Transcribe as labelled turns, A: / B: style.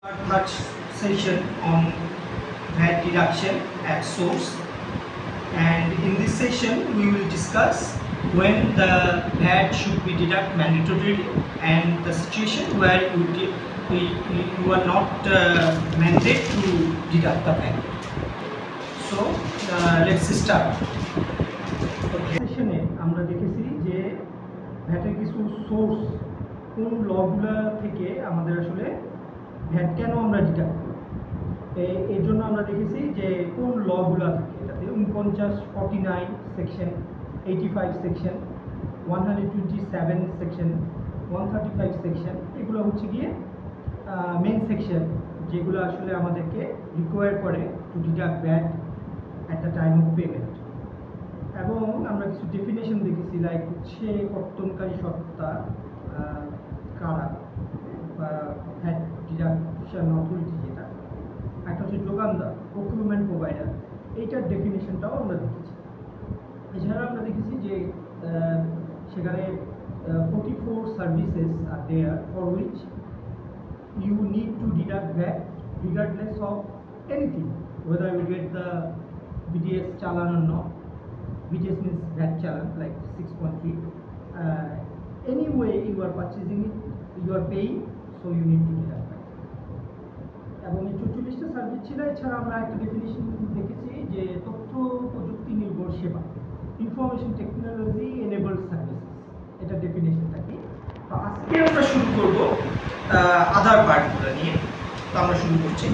A: Third session on VAT deduction at source, and in this session we will discuss when the VAT should be deducted mandatorily and the situation where you are not mandated to deduct the VAT. So let's start. সেশনে আমরা দেখেছি যে ভ্যাটের কিছু source কোন লগুলো থেকে আমাদের আসলে VAT কেন আমরা ডিডাক্ট করি, এর জন্য আমরা দেখেছি যে কোন লগুলো থাকে এটাতে 49 সেকশন, 85 সেকশন, 127 সেকশন, 135 সেকশন, এগুলো হচ্ছে গিয়ে মেন সেকশন যেগুলো আসলে আমাদেরকে রিকোয়ার করে to deduct VAT at the time of payment. এবং আমরা কিছু ডেফিনেশন দেখেছি, লাইক হচ্ছে কর্তনকারী সত্তা কারা বা ভ্যাট ডিডাকশন অথরিটি, যেটা একটা হচ্ছে যোগানদার প্রকিউরমেন্ট প্রোভাইডার, এইটার ডেফিনেশনটাও আমরা দেখেছি। এছাড়া আমরা দেখেছি যে সেখানে 44 services are there for which you need to deduct VAT regardless of anything, whether you get the BDS challan or not. BDS means VAT challan, like 6.3. Anyway you are purchasing it, you are paying, so you need to deduct VAT. এবং এই 44টা service ছিল। এছাড়া আমরা একটা definition দেখেছি যে তথ্য প্রযুক্তি নির্ভর সেবা, ইনফরমেশন টেকনোলজি এনেবলড সার্ভিসেস, এটা ডেফিনেশনটা কি। তো আজকে আমরা শুরু করব আদার পার্টগুলো নিয়ে। তো আমরা শুরু করছি।